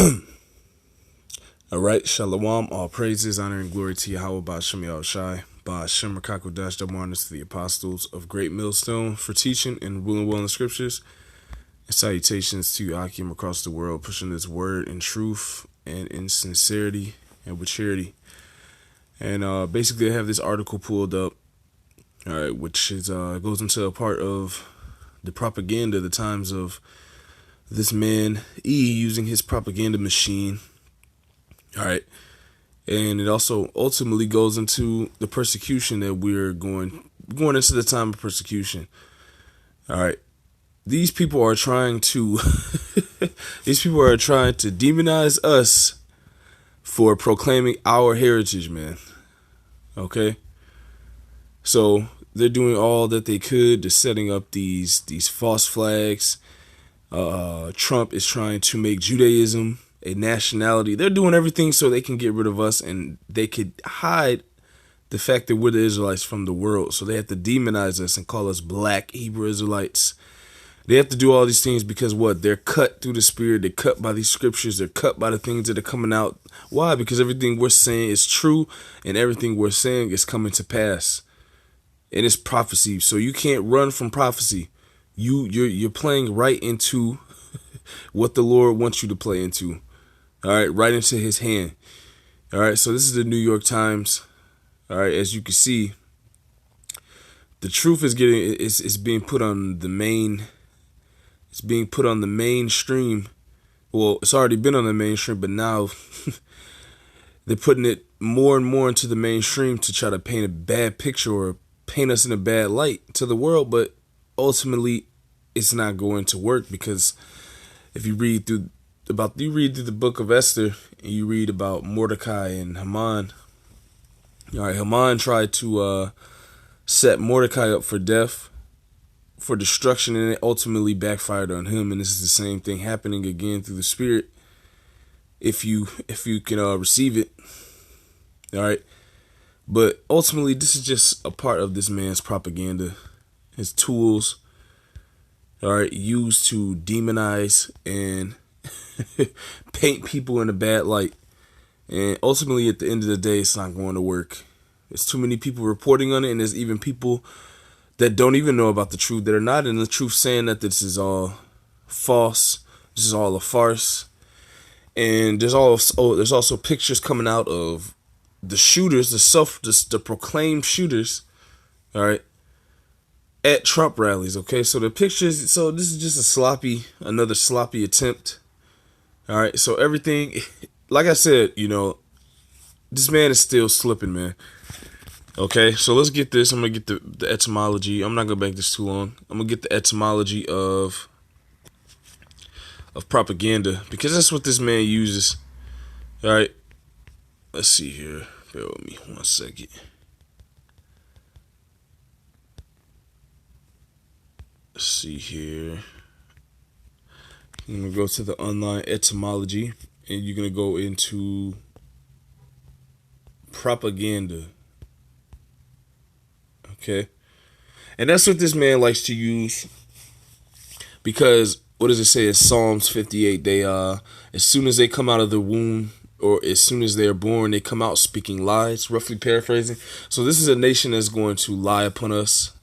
All right, Shalom, all praises, honor, and glory to Yahweh, Ba'ashem Yahushai, Ba'ashem Rakakodash, double honors to the apostles of Great Millstone for teaching and ruling well in the scriptures, and salutations to Akim across the world, pushing this word in truth and in sincerity and with charity. And basically, I have this article pulled up, all right, which is goes into a part of the propaganda, the times of this man E using his propaganda machine. All right. And it also ultimately goes into the persecution that we're going into the time of persecution. All right. These people are trying to demonize us for proclaiming our heritage, man. Okay? So they're doing all that they could to setting up these false flags. Trump is trying to make Judaism a nationality. They're doing everything so they can get rid of us, and they could hide the fact that we're the Israelites from the world. So they have to demonize us and call us black Hebrew Israelites. They have to do all these things because what? They're cut through the spirit. They're cut by these scriptures. They're cut by the things that are coming out. Why? Because everything we're saying is true, and everything we're saying is coming to pass. And it's prophecy. So you can't run from prophecy. You're playing right into what the Lord wants you to play into. All right, right into his hand. All right, so this is the New York Times. All right, as you can see, the truth is being put on the main. It's being put on the mainstream. Well, it's already been on the mainstream, but now they're putting it more and more into the mainstream to try to paint a bad picture or paint us in a bad light to the world. But ultimately, it's not going to work, because if you read through the book of Esther and you read about Mordecai and Haman. All right, Haman tried to set Mordecai up for death, for destruction, and it ultimately backfired on him. And this is the same thing happening again through the spirit, if you can receive it. All right, but ultimately this is just a part of this man's propaganda, his tools. All right, used to demonize and paint people in a bad light. And ultimately, at the end of the day, it's not going to work. There's too many people reporting on it, and there's even people that don't even know about the truth, that are not in the truth, saying that this is all false, this is all a farce. And there's also pictures coming out of the shooters, the proclaimed shooters, all right, at Trump rallies. Okay, so the pictures. So this is just another sloppy attempt. All right, so everything, like I said, this man is still slipping, man. Okay, so let's get this. I'm going to get the etymology. I'm not going to make this too long. I'm going to get the etymology of propaganda, because that's what this man uses. All right, let's see here. Bear with me 1 second. Let's see here. I'm going to go to the online etymology, and you're going to go into propaganda. Okay? And that's what this man likes to use, because what does it say in Psalms 58? They as soon as they come out of the womb, or as soon as they're born, they come out speaking lies, roughly paraphrasing. So this is a nation that's going to lie upon us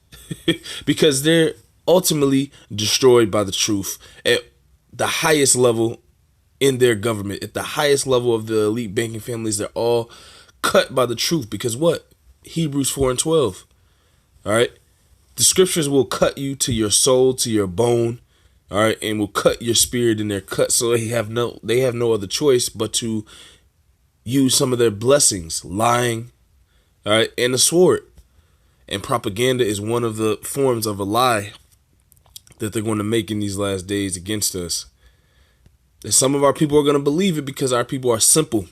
because they're ultimately destroyed by the truth. At the highest level in their government, at the highest level of the elite banking families, they're all cut by the truth, because what? Hebrews 4:12. All right, the scriptures will cut you to your soul, to your bone, all right, and will cut your spirit in their cut. So they have no other choice but to use some of their blessings, lying, all right, and the sword. And propaganda is one of the forms of a lie that they're going to make in these last days against us. And some of our people are going to believe it because our people are simple.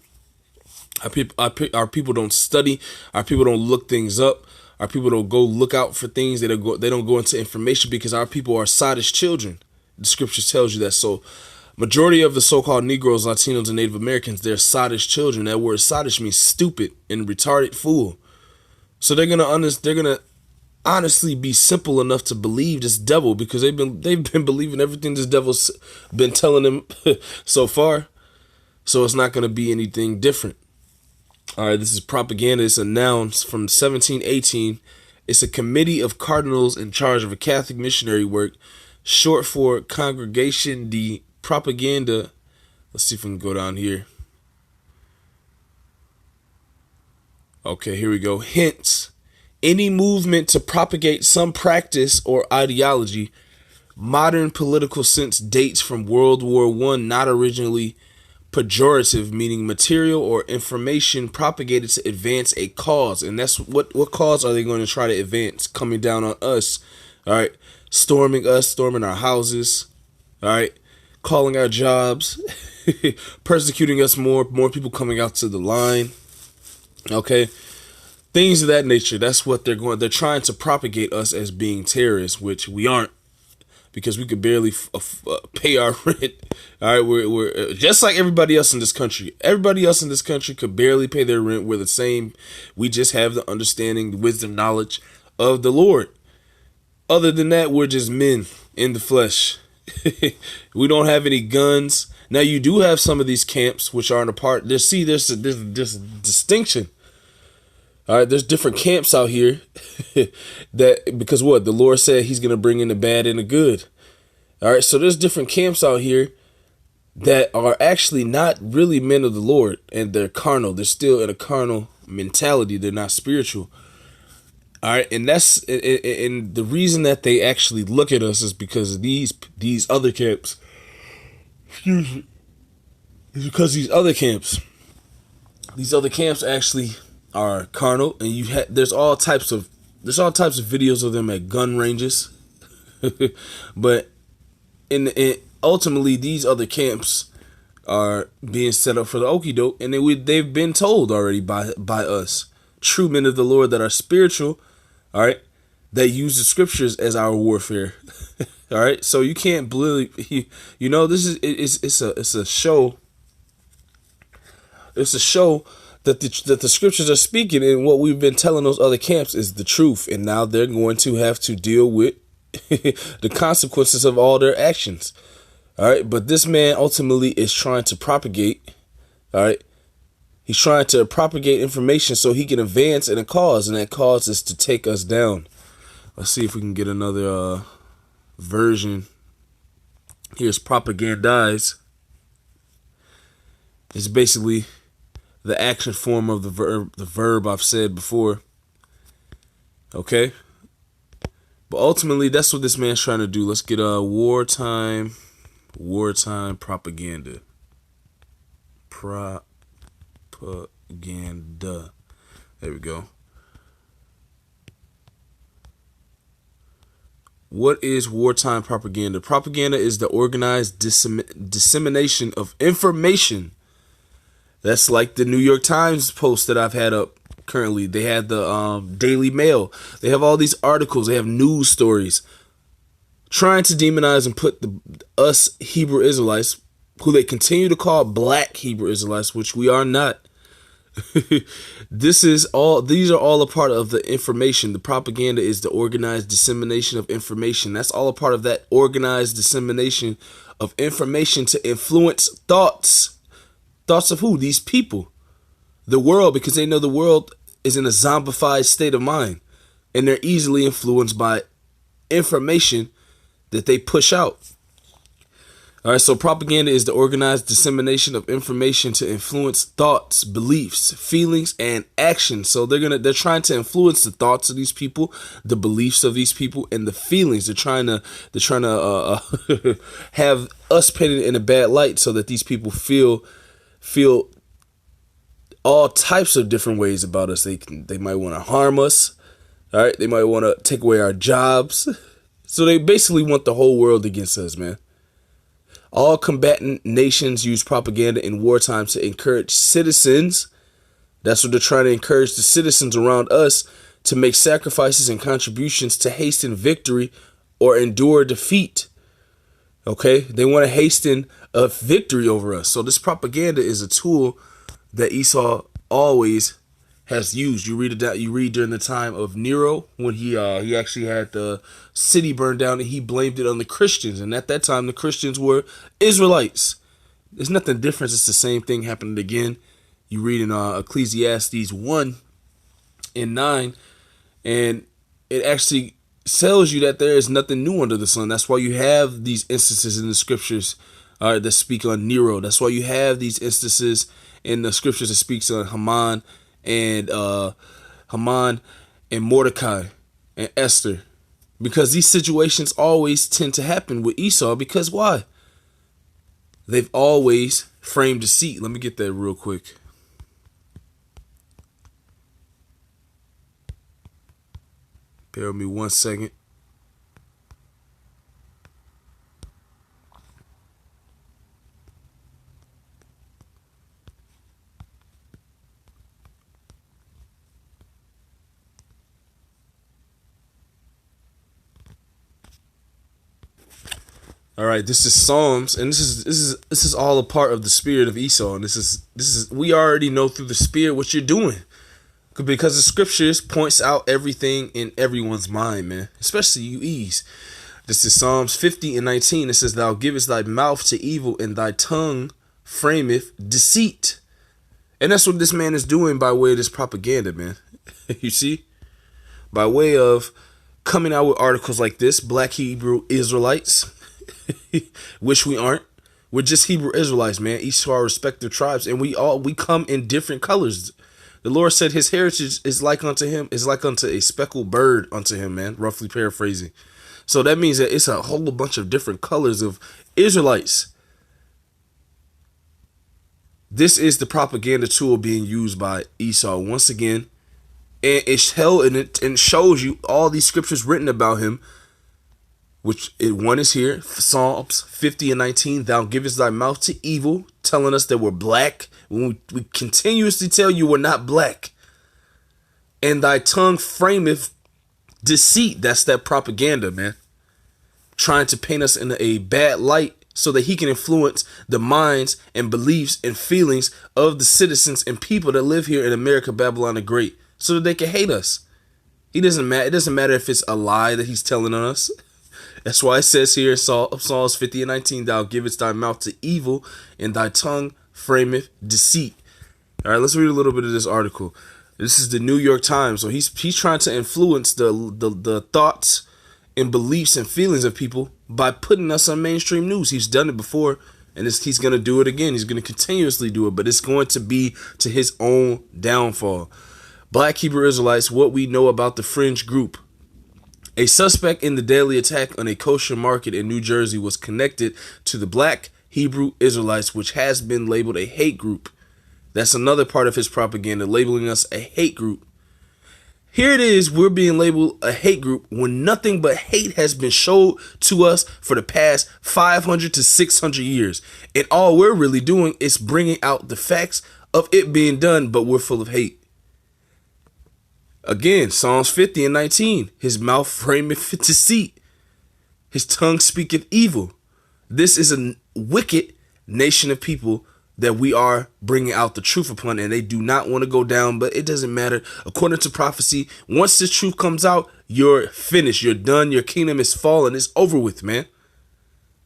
Our people don't study. Our people don't look things up. Our people don't go look out for things. They don't go into information, because our people are sottish children. The scripture tells you that. So majority of the so-called Negroes, Latinos, and Native Americans, they're sottish children. That word sottish means stupid and retarded fool. So they're gonna honestly be simple enough to believe this devil, because they've been believing everything this devil's been telling them so far. So it's not going to be anything different. All right, this is propaganda. It's a noun from 1718. It's a committee of cardinals in charge of a Catholic missionary work, short for Congregation de Propaganda. Let's see if we can go down here. Okay, here we go. Hence, any movement to propagate some practice or ideology. Modern political sense dates from World War I, not originally pejorative, meaning material or information propagated to advance a cause. And that's what cause are they going to try to advance? Coming down on us, all right? Storming us, storming our houses, all right? Calling our jobs, persecuting us more people coming out to the line, okay? Things of that nature. That's what they're trying to propagate us as being terrorists, which we aren't, because we could barely pay our rent. All right, we're just like everybody else in this country. Everybody else in this country could barely pay their rent. We're the same. We just have the understanding, the wisdom, knowledge of the Lord. Other than that, we're just men in the flesh. We don't have any guns. Now, you do have some of these camps which aren't a part. There's a distinction. All right, there's different camps out here that, because what? The Lord said he's going to bring in the bad and the good. All right, so there's different camps out here that are actually not really men of the Lord, and they're carnal. They're still in a carnal mentality. They're not spiritual. All right, and and the reason that they actually look at us is because of these other camps. Excuse me. It's because these other camps actually are carnal, and there's all types of videos of them at gun ranges. But ultimately, these other camps are being set up for the okie doke, and they've been told already by us, true men of the Lord that are spiritual, all right, that use the scriptures as our warfare. All right, so you can't believe, this is it's a show. It's a show that the scriptures are speaking, and what we've been telling those other camps is the truth, and now they're going to have to deal with the consequences of all their actions. All right, but this man ultimately is trying to propagate. All right, he's trying to propagate information so he can advance in a cause, and that cause is to take us down. Let's see if we can get another version. Here's propagandize. It's basically the action form of the verb I've said before. Okay? But ultimately, that's what this man's trying to do. Let's get wartime propaganda. Propaganda. There we go. What is wartime propaganda? Propaganda is the organized dissemination of information. That's like the New York Times post that I've had up currently. They had the Daily Mail. They have all these articles. They have news stories trying to demonize and put us Hebrew Israelites, who they continue to call black Hebrew Israelites, which we are not. These are all a part of the information. The propaganda is the organized dissemination of information. That's all a part of that organized dissemination of information to influence thoughts. Thoughts of who? These people. The world, because they know the world is in a zombified state of mind, and they're easily influenced by information that they push out. All right, so propaganda is the organized dissemination of information to influence thoughts, beliefs, feelings, and actions. So they're trying to influence the thoughts of these people, the beliefs of these people, and the feelings. They're trying to have us painted in a bad light so that these people feel all types of different ways about us. They might want to harm us. All right, they might want to take away our jobs. So they basically want the whole world against us, man. All combatant nations use propaganda in wartime to encourage citizens. That's what they're trying to encourage the citizens around us to make sacrifices and contributions to hasten victory or endure defeat. Okay, they want to hasten a victory over us. So this propaganda is a tool that Esau always has used. You read during the time of Nero, when he actually had the city burned down, and he blamed it on the Christians. And at that time, the Christians were Israelites. There's nothing different. It's the same thing happening again. You read in Ecclesiastes 1:9, and it actually tells you that there is nothing new under the sun. That's why you have these instances in the scriptures that speak on Nero. That's why you have these instances in the scriptures that speaks on Haman and Mordecai and Esther, because these situations always tend to happen with Esau. Because why? They've always framed deceit. Let me get that real quick. Bear with me 1 second. All right, this is Psalms, and this is all a part of the spirit of Esau, and this is we already know through the spirit what you're doing, because the scriptures points out everything in everyone's mind, man, especially you E's. This is Psalms 50:19. It says, "Thou givest thy mouth to evil, and thy tongue frameth deceit." And that's what this man is doing by way of this propaganda, man. You see, by way of coming out with articles like this, Black Hebrew Israelites. Which we aren't. We're just Hebrew Israelites, man, each to our respective tribes, and we come in different colors. The Lord said his heritage is like unto a speckled bird unto him, man, roughly paraphrasing. So that means that it's a whole bunch of different colors of Israelites. This is the propaganda tool being used by Esau once again, and it shows you all these scriptures written about him. One is here, Psalms 50:19. Thou givest thy mouth to evil, telling us that we're black when we continuously tell you we're not black. And thy tongue frameth deceit. That's that propaganda, man. Trying to paint us in a bad light so that he can influence the minds and beliefs and feelings of the citizens and people that live here in America, Babylon the Great, so that they can hate us. It doesn't matter if it's a lie that he's telling on us. That's why it says here in Psalms 50:19, thou givest thy mouth to evil, and thy tongue frameth deceit. All right, let's read a little bit of this article. This is the New York Times. So he's trying to influence the thoughts and beliefs and feelings of people by putting us on mainstream news. He's done it before, and he's going to do it again. He's going to continuously do it, but it's going to be to his own downfall. Black Hebrew Israelites, what we know about the fringe group. A suspect in the deadly attack on a kosher market in New Jersey was connected to the Black Hebrew Israelites, which has been labeled a hate group. That's another part of his propaganda, labeling us a hate group. Here it is, we're being labeled a hate group when nothing but hate has been showed to us for the past 500 to 600 years. And all we're really doing is bringing out the facts of it being done, but we're full of hate. Again, Psalms 50:19. His mouth frameth deceit. His tongue speaketh evil. This is a wicked nation of people that we are bringing out the truth upon, and they do not want to go down, but it doesn't matter. According to prophecy, once the truth comes out, you're finished. You're done. Your kingdom is fallen. It's over with, man.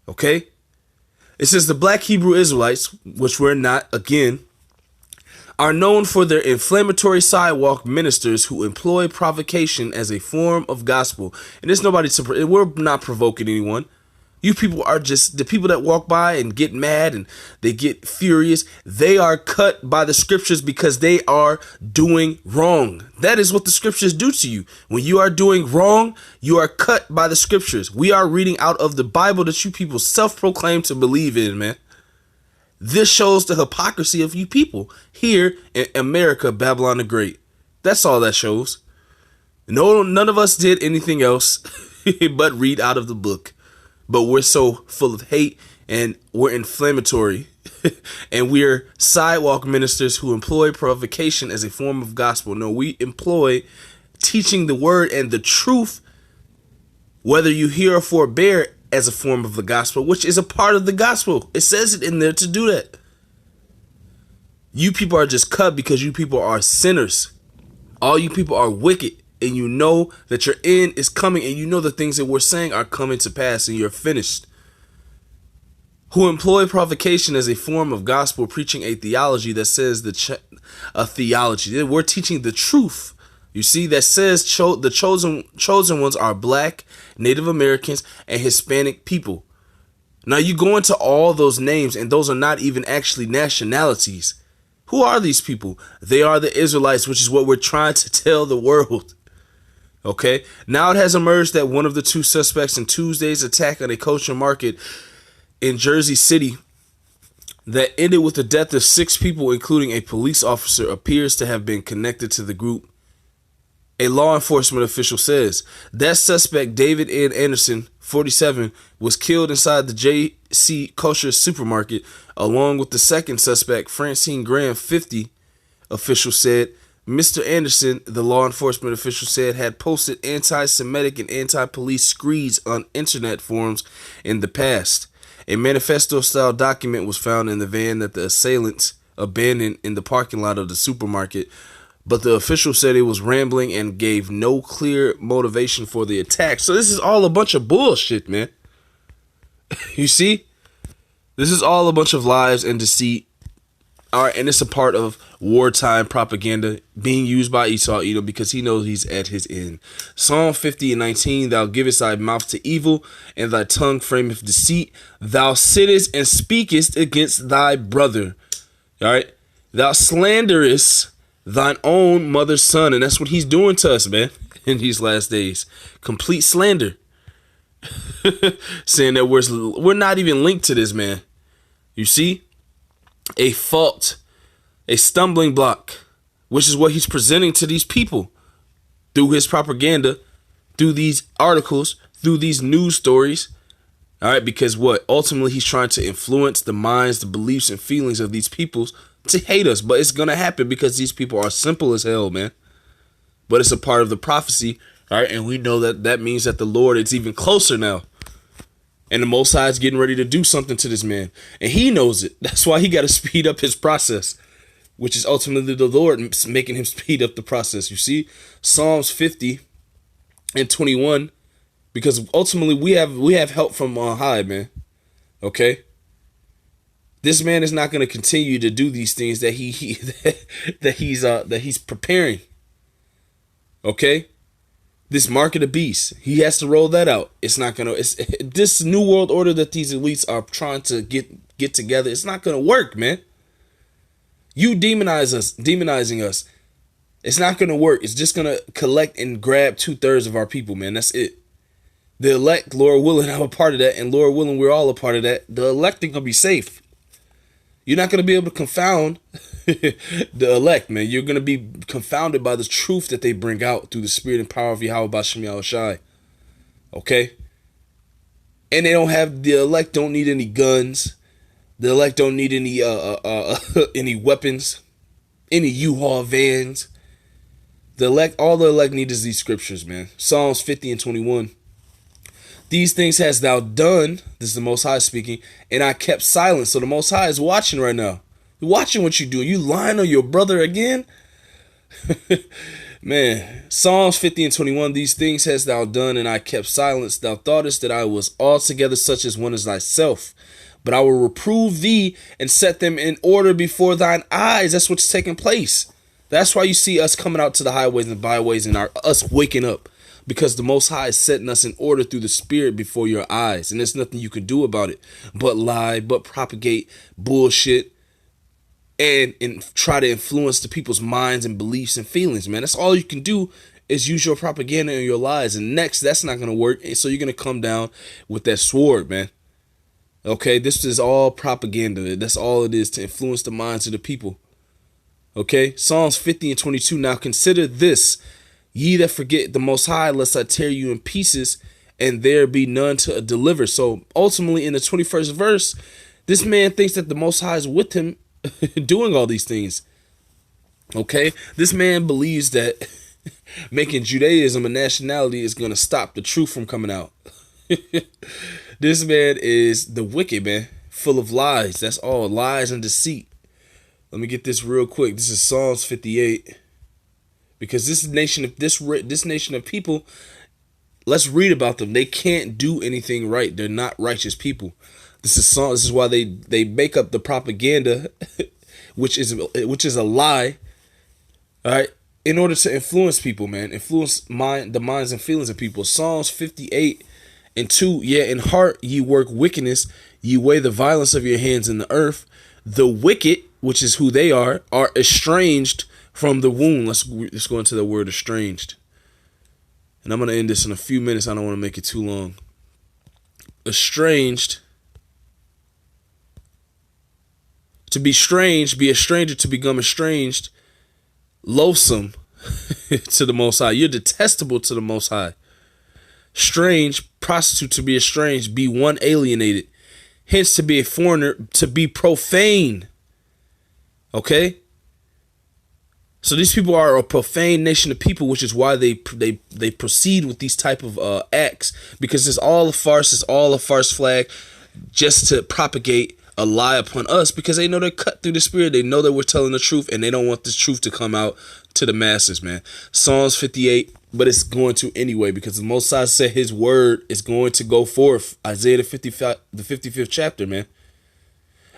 Okay? It says the Black Hebrew Israelites, which we're not, again, are known for their inflammatory sidewalk ministers who employ provocation as a form of gospel. And there's nobody to, we're not provoking anyone. You people are just the people that walk by and get mad and they get furious. They are cut by the scriptures because they are doing wrong. That is what the scriptures do to you. When you are doing wrong, you are cut by the scriptures. We are reading out of the Bible that you people self-proclaim to believe in, man. This shows the hypocrisy of you people here in America, Babylon the Great. That's all that shows. No, none of us did anything else but read out of the book. But we're so full of hate and we're inflammatory. And we're sidewalk ministers who employ provocation as a form of gospel. No, we employ teaching the word and the truth, whether you hear or forbear, as a form of the gospel, which is a part of the gospel. It says it in there to do that. You people are just cut because you people are sinners. All you people are wicked, and you know that your end is coming, and you know the things that we're saying are coming to pass, and you're finished. who employ provocation as a form of gospel preaching a theology that says a theology. We're teaching the truth. You see, that says the chosen ones are black, Native Americans, and Hispanic people. Now you go into all those names, and those are not even actually nationalities. Who are these people? They are the Israelites, which is what we're trying to tell the world. Okay? Now it has emerged that one of the two suspects in Tuesday's attack on a kosher market in Jersey City that ended with the death of 6 people, including a police officer, appears to have been connected to the group. A law enforcement official says that suspect, David N. Anderson, 47, was killed inside the J.C. Kosher supermarket, along with the second suspect, Francine Graham, 50, officials said. Mr. Anderson, the law enforcement official said, had posted anti-Semitic and anti-police screeds on internet forums in the past. A manifesto-style document was found in the van that the assailants abandoned in the parking lot of the supermarket, but the official said it was rambling and gave no clear motivation for the attack. So this is all a bunch of bullshit, man. You see? This is all a bunch of lies and deceit. All right, and it's a part of wartime propaganda being used by Esau Edom because he knows he's at his end. Psalm 50:19, thou givest thy mouth to evil, and thy tongue frameth deceit. Thou sittest and speakest against thy brother. All right, thou slanderest thine own mother's son, and that's what he's doing to us, man, in these last days. Complete slander. Saying that we're not even linked to this, man. You see? A fault, a stumbling block, which is what he's presenting to these people through his propaganda, through these articles, through these news stories. All right, because what? Ultimately, he's trying to influence the minds, the beliefs, and feelings of these peoples to hate us. But it's going to happen because these people are simple as hell, man. But it's a part of the prophecy, all right? And we know that means that the Lord is even closer now. And the Most High is getting ready to do something to this man. And he knows it. That's why he got to speed up his process, which is ultimately the Lord making him speed up the process. You see, Psalms 50:21, because ultimately we have help from on high, man. Okay? This man is not going to continue to do these things that he's preparing. Okay? This mark of the beast, he has to roll that out. It's not gonna. It's this new world order that these elites are trying to get together. It's not gonna work, man. You demonizing us. It's not gonna work. It's just gonna collect and grab 2/3 of our people, man. That's it. The elect, Lord willing, I'm a part of that, and Lord willing, we're all a part of that. The elect ain't gonna be safe. You're not gonna be able to confound the elect, man. You're going to be confounded by the truth that they bring out through the spirit and power of Yahweh Bashem Yahushai. Okay? And the elect don't need any guns. The elect don't need any any weapons, any U-Haul vans. All the elect need is these scriptures, man. Psalms 50:21. These things hast thou done, this is the Most High speaking, and I kept silent. So the Most High is watching right now. Watching what you do. You lying on your brother again? Man, Psalms 50:21, these things hast thou done, and I kept silence. Thou thoughtest that I was altogether such as one as thyself. But I will reprove thee and set them in order before thine eyes. That's what's taking place. That's why you see us coming out to the highways and byways and us waking up. Because the Most High is setting us in order through the Spirit before your eyes. And there's nothing you can do about it but lie, but propagate bullshit. And try to influence the people's minds and beliefs and feelings, man. That's all you can do is use your propaganda and your lies. And next, that's not going to work. And so you're going to come down with that sword, man. Okay, this is all propaganda. That's all it is, to influence the minds of the people. Okay, Psalms 50:22. Now consider this, ye that forget the Most High, lest I tear you in pieces, and there be none to deliver. So ultimately, in the 21st verse, this man thinks that the Most High is with him doing all these things. Okay, this man believes that making Judaism a nationality is going to stop the truth from coming out. This man is the wicked, man, full of lies. That's all, lies and deceit. Let me get this real quick. This is Psalms 58, because this nation of people, let's read about them. They can't do anything right. They're not righteous people. This is song. This is why they make up the propaganda, which is a lie. All right, in order to influence people, man, influence the minds and feelings of people. Psalms 58:2. Yeah, in heart ye work wickedness, ye weigh the violence of your hands in the earth. The wicked, which is who they are estranged from the womb. Let's go into the word estranged. And I'm going to end this in a few minutes. I don't want to make it too long. Estranged. To be strange, be a stranger, to become estranged, loathsome to the Most High. You're detestable to the Most High. Strange, prostitute, to be estranged, be one alienated. Hence, to be a foreigner, to be profane. Okay? So these people are a profane nation of people, which is why they proceed with these type of acts, because it's all a farce. It's all a farce flag, just to propagate a lie upon us, because they know they're cut through the spirit. They know that we're telling the truth, and they don't want this truth to come out to the masses, man. Psalms 58, but it's going to anyway, because the Most High said His word is going to go forth. Isaiah the 55th chapter, man.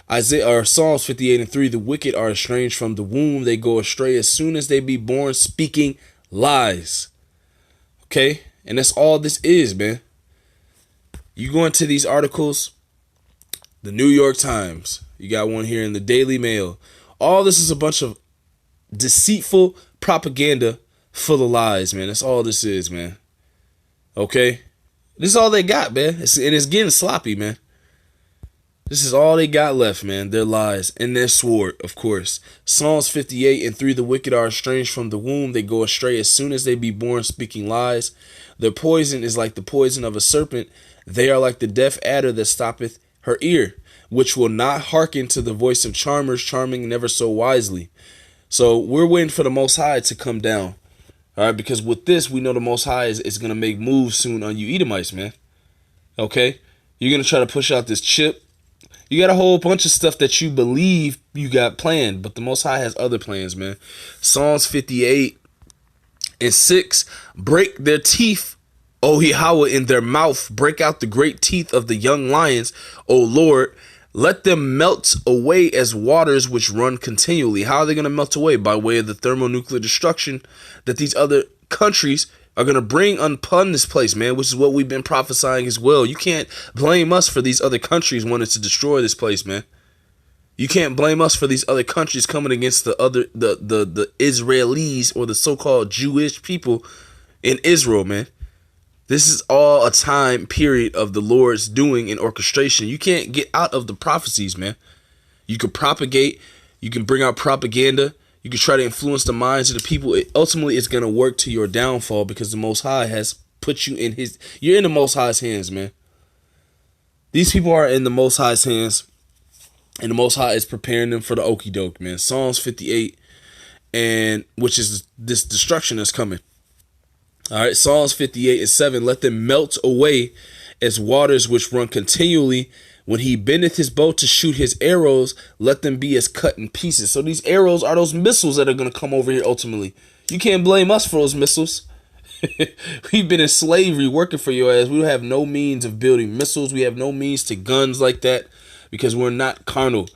Psalms 58:3, the wicked are estranged from the womb. They go astray as soon as they be born, speaking lies. Okay? And that's all this is, man. You go into these articles, the New York Times, you got one here in the Daily Mail. All this is a bunch of deceitful propaganda full of lies, man. That's all this is, man. Okay? This is all they got, man. And it's getting sloppy, man. This is all they got left, man. Their lies and their sword, of course. Psalms 58:3, the wicked are estranged from the womb. They go astray as soon as they be born, speaking lies. Their poison is like the poison of a serpent. They are like the deaf adder that stoppeth her ear, which will not hearken to the voice of charmers, charming never so wisely. So we're waiting for the Most High to come down. All right, because with this, we know the Most High is going to make moves soon on you Edomites, man. Okay? You're going to try to push out this chip. You got a whole bunch of stuff that you believe you got planned, but the Most High has other plans, man. Psalms 58:6, break their teeth, O Yahweh, in their mouth. Break out the great teeth of the young lions, O Lord. Let them melt away as waters which run continually. How are they going to melt away? By way of the thermonuclear destruction that these other countries are going to bring upon this place, man, which is what we've been prophesying as well. You can't blame us for these other countries wanting to destroy this place, man. You can't blame us for these other countries coming against the Israelis, or the so-called Jewish people in Israel, man. This is all a time period of the Lord's doing and orchestration. You can't get out of the prophecies, man. You can propagate, you can bring out propaganda, you can try to influence the minds of the people. Ultimately, it's going to work to your downfall, because the Most High has put you in you're in the Most High's hands, man. These people are in the Most High's hands, and the Most High is preparing them for the okie doke, man. Psalms 58, and which is this destruction that's coming. All right, Psalms 58:7, let them melt away as waters which run continually. When he bendeth his bow to shoot his arrows, let them be as cut in pieces. So these arrows are those missiles that are going to come over here ultimately. You can't blame us for those missiles. We've been in slavery working for your ass. We have no means of building missiles. We have no means to guns like that, because we're not carnal.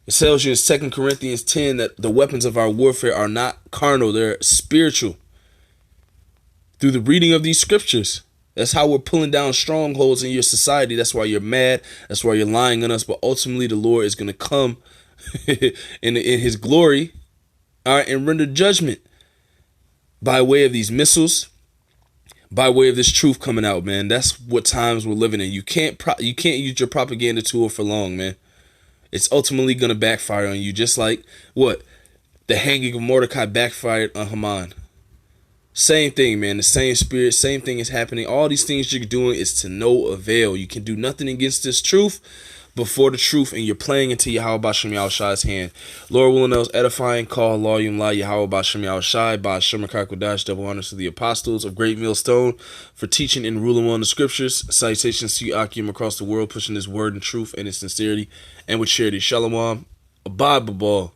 It tells you in 2 Corinthians 10 that the weapons of our warfare are not carnal. They're spiritual. Through the reading of these scriptures. That's how we're pulling down strongholds in your society. That's why you're mad. That's why you're lying on us. But ultimately, the Lord is going to come in his glory, all right, and render judgment by way of these missiles, by way of this truth coming out, man. That's what times we're living in. You can't use your propaganda tool for long, man. It's ultimately going to backfire on you, just like what? The hanging of Mordecai backfired on Haman. Same thing, man. The same spirit, same thing is happening. All these things you're doing is to no avail. You can do nothing against this truth before the truth, and you're playing into Yahweh Bashem Yahushai's hand. Lord willing, those edifying, call law yum la Yahweh Bashem Yahushai, by Shemer Kakodash, double honors to the apostles of Great Millstone for teaching and ruling on the scriptures. Salutations to you, Akim, across the world, pushing this word and truth and its sincerity and with charity. Shalom. Abide, Babal.